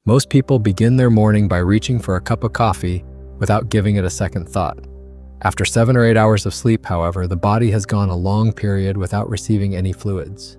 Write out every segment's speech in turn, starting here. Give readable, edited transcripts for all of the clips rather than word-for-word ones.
Most people begin their morning by reaching for a cup of coffee without giving it a second thought. After 7 or 8 hours of sleep, however, the body has gone a long period without receiving any fluids.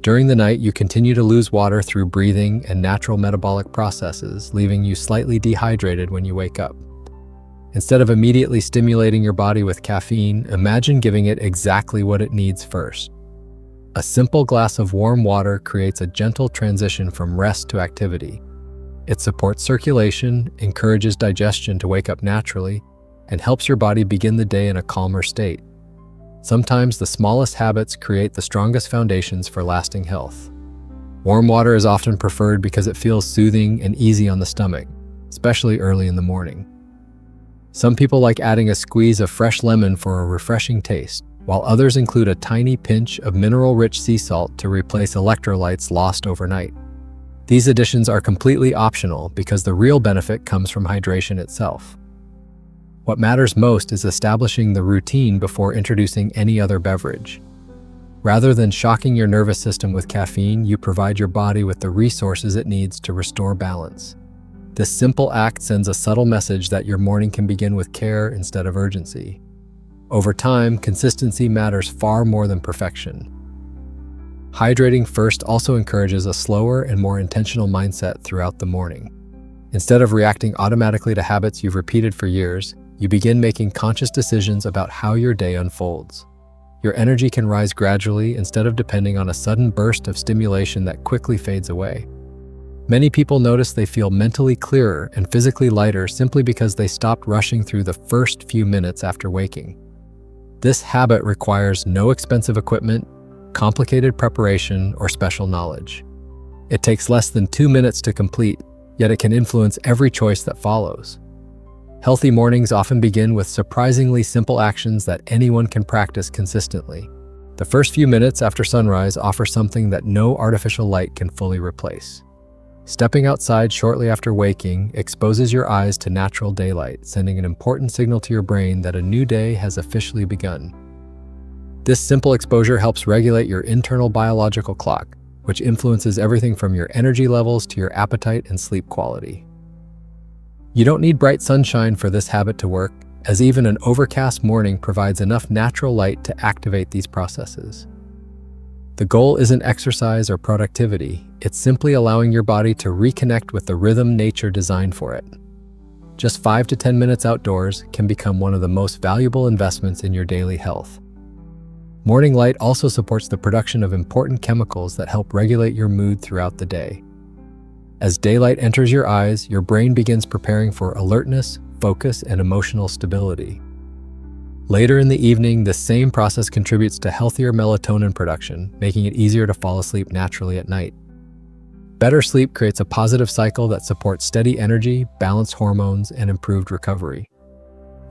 During the night, you continue to lose water through breathing and natural metabolic processes, leaving you slightly dehydrated when you wake up. Instead of immediately stimulating your body with caffeine, imagine giving it exactly what it needs first. A simple glass of warm water creates a gentle transition from rest to activity. It supports circulation, encourages digestion to wake up naturally, and helps your body begin the day in a calmer state. Sometimes the smallest habits create the strongest foundations for lasting health. Warm water is often preferred because it feels soothing and easy on the stomach, especially early in the morning. Some people like adding a squeeze of fresh lemon for a refreshing taste, while others include a tiny pinch of mineral-rich sea salt to replace electrolytes lost overnight. These additions are completely optional because the real benefit comes from hydration itself. What matters most is establishing the routine before introducing any other beverage. Rather than shocking your nervous system with caffeine, you provide your body with the resources it needs to restore balance. This simple act sends a subtle message that your morning can begin with care instead of urgency. Over time, consistency matters far more than perfection. Hydrating first also encourages a slower and more intentional mindset throughout the morning. Instead of reacting automatically to habits you've repeated for years, you begin making conscious decisions about how your day unfolds. Your energy can rise gradually instead of depending on a sudden burst of stimulation that quickly fades away. Many people notice they feel mentally clearer and physically lighter simply because they stopped rushing through the first few minutes after waking. This habit requires no expensive equipment, complicated preparation, or special knowledge. It takes less than 2 minutes to complete, yet it can influence every choice that follows. Healthy mornings often begin with surprisingly simple actions that anyone can practice consistently. The first few minutes after sunrise offer something that no artificial light can fully replace. Stepping outside shortly after waking exposes your eyes to natural daylight, sending an important signal to your brain that a new day has officially begun. This simple exposure helps regulate your internal biological clock, which influences everything from your energy levels to your appetite and sleep quality. You don't need bright sunshine for this habit to work, as even an overcast morning provides enough natural light to activate these processes. The goal isn't exercise or productivity, it's simply allowing your body to reconnect with the rhythm nature designed for it. Just 5 to 10 minutes outdoors can become one of the most valuable investments in your daily health. Morning light also supports the production of important chemicals that help regulate your mood throughout the day. As daylight enters your eyes, your brain begins preparing for alertness, focus, and emotional stability. Later in the evening, the same process contributes to healthier melatonin production, making it easier to fall asleep naturally at night. Better sleep creates a positive cycle that supports steady energy, balanced hormones, and improved recovery.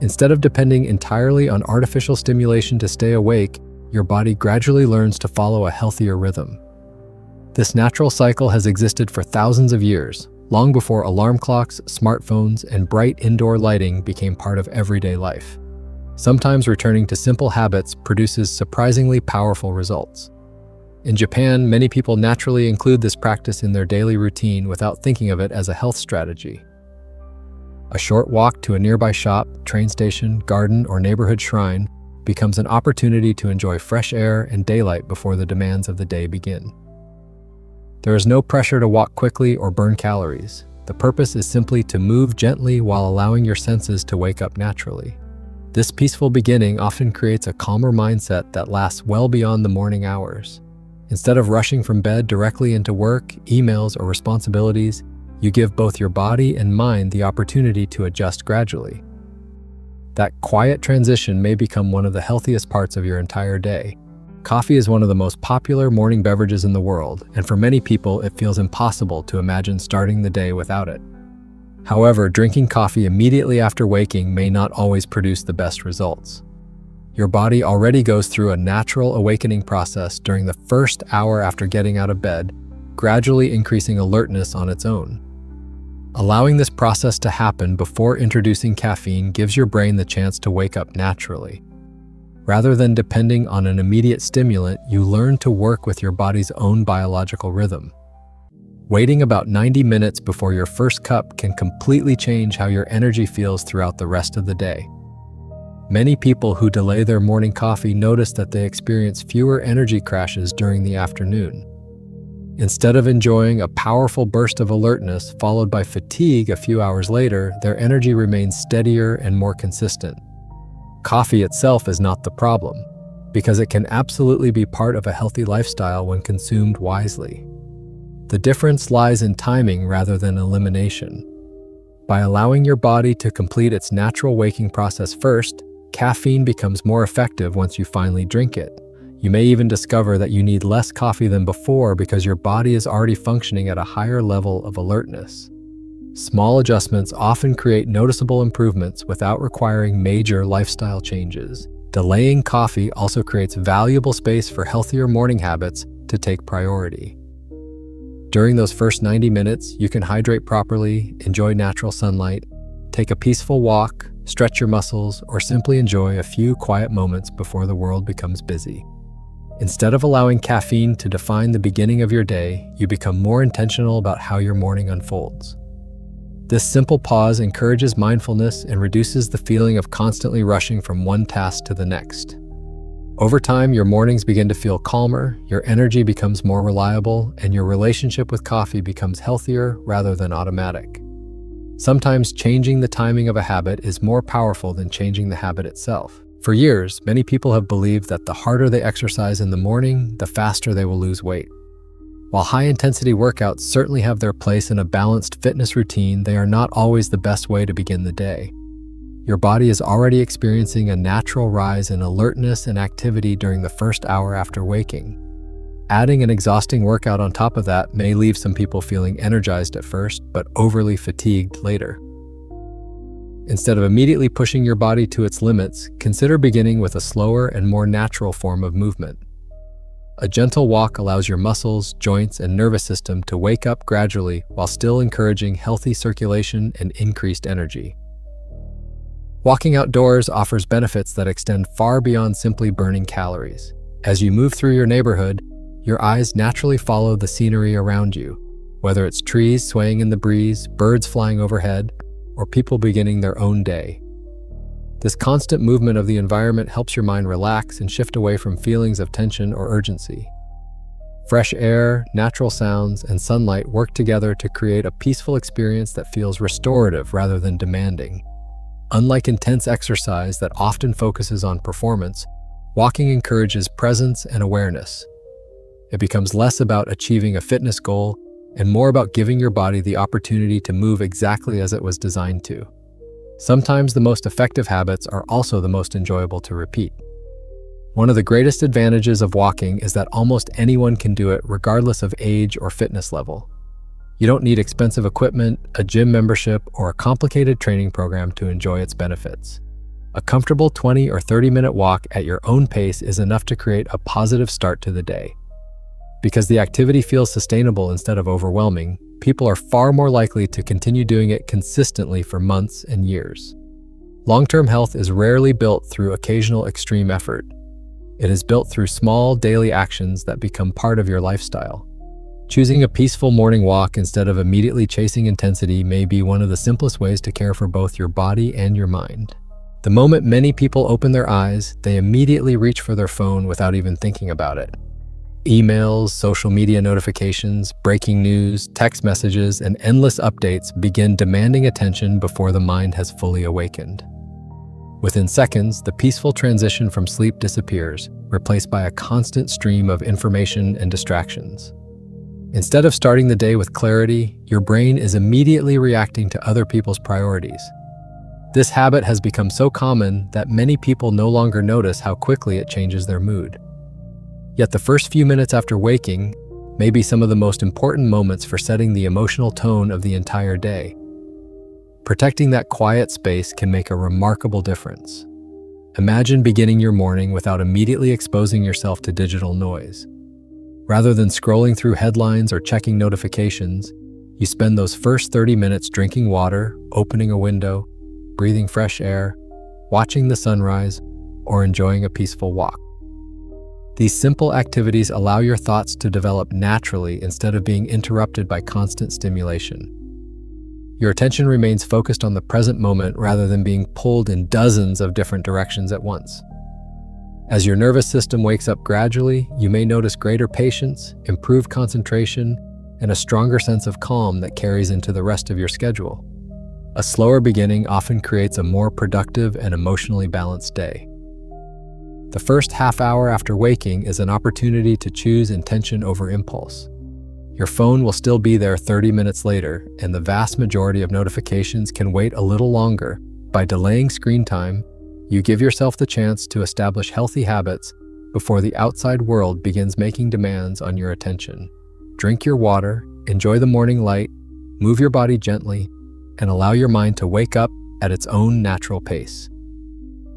Instead of depending entirely on artificial stimulation to stay awake, your body gradually learns to follow a healthier rhythm. This natural cycle has existed for thousands of years, long before alarm clocks, smartphones, and bright indoor lighting became part of everyday life. Sometimes returning to simple habits produces surprisingly powerful results. In Japan, many people naturally include this practice in their daily routine without thinking of it as a health strategy. A short walk to a nearby shop, train station, garden, or neighborhood shrine becomes an opportunity to enjoy fresh air and daylight before the demands of the day begin. There is no pressure to walk quickly or burn calories. The purpose is simply to move gently while allowing your senses to wake up naturally. This peaceful beginning often creates a calmer mindset that lasts well beyond the morning hours. Instead of rushing from bed directly into work, emails, or responsibilities, you give both your body and mind the opportunity to adjust gradually. That quiet transition may become one of the healthiest parts of your entire day. Coffee is one of the most popular morning beverages in the world, and for many people, it feels impossible to imagine starting the day without it. However, drinking coffee immediately after waking may not always produce the best results. Your body already goes through a natural awakening process during the first hour after getting out of bed, gradually increasing alertness on its own. Allowing this process to happen before introducing caffeine gives your brain the chance to wake up naturally. Rather than depending on an immediate stimulant, you learn to work with your body's own biological rhythm. Waiting about 90 minutes before your first cup can completely change how your energy feels throughout the rest of the day. Many people who delay their morning coffee notice that they experience fewer energy crashes during the afternoon. Instead of enjoying a powerful burst of alertness followed by fatigue a few hours later, their energy remains steadier and more consistent. Coffee itself is not the problem, because it can absolutely be part of a healthy lifestyle when consumed wisely. The difference lies in timing rather than elimination. By allowing your body to complete its natural waking process first, caffeine becomes more effective once you finally drink it. You may even discover that you need less coffee than before because your body is already functioning at a higher level of alertness. Small adjustments often create noticeable improvements without requiring major lifestyle changes. Delaying coffee also creates valuable space for healthier morning habits to take priority. During those first 90 minutes, you can hydrate properly, enjoy natural sunlight, take a peaceful walk, stretch your muscles, or simply enjoy a few quiet moments before the world becomes busy. Instead of allowing caffeine to define the beginning of your day, you become more intentional about how your morning unfolds. This simple pause encourages mindfulness and reduces the feeling of constantly rushing from one task to the next. Over time, your mornings begin to feel calmer, your energy becomes more reliable, and your relationship with coffee becomes healthier rather than automatic. Sometimes changing the timing of a habit is more powerful than changing the habit itself. For years, many people have believed that the harder they exercise in the morning, the faster they will lose weight. While high-intensity workouts certainly have their place in a balanced fitness routine, they are not always the best way to begin the day. Your body is already experiencing a natural rise in alertness and activity during the first hour after waking. Adding an exhausting workout on top of that may leave some people feeling energized at first, but overly fatigued later. Instead of immediately pushing your body to its limits, consider beginning with a slower and more natural form of movement. A gentle walk allows your muscles, joints, and nervous system to wake up gradually while still encouraging healthy circulation and increased energy. Walking outdoors offers benefits that extend far beyond simply burning calories. As you move through your neighborhood, your eyes naturally follow the scenery around you, whether it's trees swaying in the breeze, birds flying overhead, or people beginning their own day. This constant movement of the environment helps your mind relax and shift away from feelings of tension or urgency. Fresh air, natural sounds, and sunlight work together to create a peaceful experience that feels restorative rather than demanding. Unlike intense exercise that often focuses on performance, walking encourages presence and awareness. It becomes less about achieving a fitness goal and more about giving your body the opportunity to move exactly as it was designed to. Sometimes the most effective habits are also the most enjoyable to repeat. One of the greatest advantages of walking is that almost anyone can do it regardless of age or fitness level. You don't need expensive equipment, a gym membership, or a complicated training program to enjoy its benefits. A comfortable 20 or 30-minute walk at your own pace is enough to create a positive start to the day. Because the activity feels sustainable instead of overwhelming, people are far more likely to continue doing it consistently for months and years. Long-term health is rarely built through occasional extreme effort. It is built through small daily actions that become part of your lifestyle. Choosing a peaceful morning walk instead of immediately chasing intensity may be one of the simplest ways to care for both your body and your mind. The moment many people open their eyes, they immediately reach for their phone without even thinking about it. Emails, social media notifications, breaking news, text messages, and endless updates begin demanding attention before the mind has fully awakened. Within seconds, the peaceful transition from sleep disappears, replaced by a constant stream of information and distractions. Instead of starting the day with clarity, your brain is immediately reacting to other people's priorities. This habit has become so common that many people no longer notice how quickly it changes their mood. Yet the first few minutes after waking may be some of the most important moments for setting the emotional tone of the entire day. Protecting that quiet space can make a remarkable difference. Imagine beginning your morning without immediately exposing yourself to digital noise. Rather than scrolling through headlines or checking notifications, you spend those first 30 minutes drinking water, opening a window, breathing fresh air, watching the sunrise, or enjoying a peaceful walk. These simple activities allow your thoughts to develop naturally instead of being interrupted by constant stimulation. Your attention remains focused on the present moment rather than being pulled in dozens of different directions at once. As your nervous system wakes up gradually, you may notice greater patience, improved concentration, and a stronger sense of calm that carries into the rest of your schedule. A slower beginning often creates a more productive and emotionally balanced day. The first half hour after waking is an opportunity to choose intention over impulse. Your phone will still be there 30 minutes later, and the vast majority of notifications can wait a little longer. By delaying screen time, you give yourself the chance to establish healthy habits before the outside world begins making demands on your attention. Drink your water, enjoy the morning light, move your body gently, and allow your mind to wake up at its own natural pace.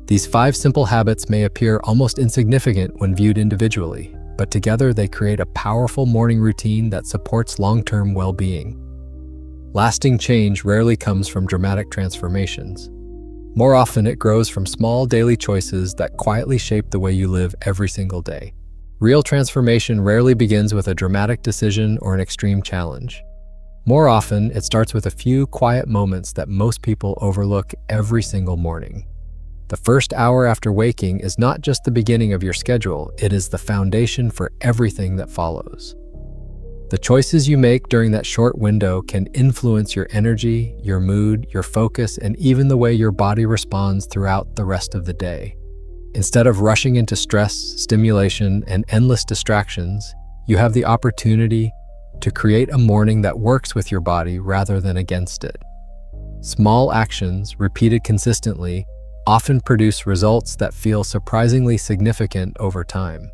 These 5 simple habits may appear almost insignificant when viewed individually, but together they create a powerful morning routine that supports long-term well-being. Lasting change rarely comes from dramatic transformations. More often, it grows from small daily choices that quietly shape the way you live every single day. Real transformation rarely begins with a dramatic decision or an extreme challenge. More often, it starts with a few quiet moments that most people overlook every single morning. The first hour after waking is not just the beginning of your schedule, it is the foundation for everything that follows. The choices you make during that short window can influence your energy, your mood, your focus, and even the way your body responds throughout the rest of the day. Instead of rushing into stress, stimulation, and endless distractions, you have the opportunity to create a morning that works with your body rather than against it. Small actions, repeated consistently, often produce results that feel surprisingly significant over time.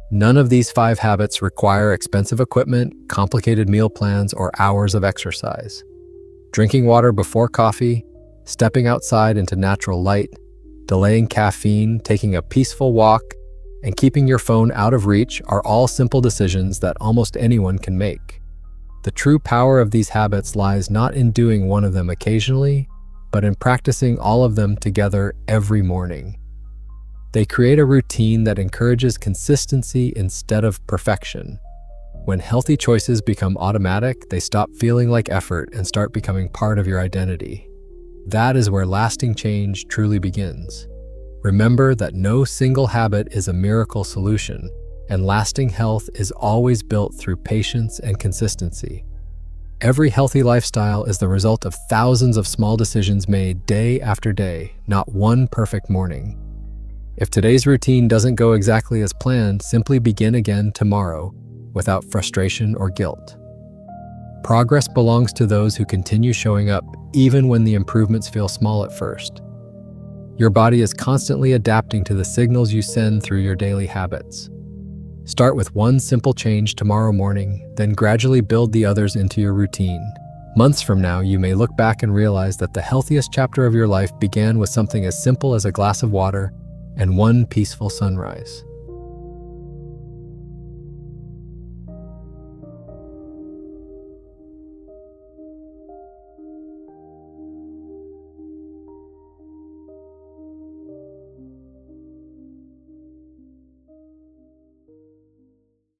None of these 5 habits require expensive equipment, complicated meal plans, or hours of exercise. Drinking water before coffee, stepping outside into natural light, delaying caffeine, taking a peaceful walk, and keeping your phone out of reach are all simple decisions that almost anyone can make. The true power of these habits lies not in doing one of them occasionally, but in practicing all of them together every morning. They create a routine that encourages consistency instead of perfection. When healthy choices become automatic, they stop feeling like effort and start becoming part of your identity. That is where lasting change truly begins. Remember that no single habit is a miracle solution, and lasting health is always built through patience and consistency. Every healthy lifestyle is the result of thousands of small decisions made day after day, not one perfect morning. If today's routine doesn't go exactly as planned, simply begin again tomorrow without frustration or guilt. Progress belongs to those who continue showing up even when the improvements feel small at first. Your body is constantly adapting to the signals you send through your daily habits. Start with one simple change tomorrow morning, then gradually build the others into your routine. Months from now, you may look back and realize that the healthiest chapter of your life began with something as simple as a glass of water and one peaceful sunrise.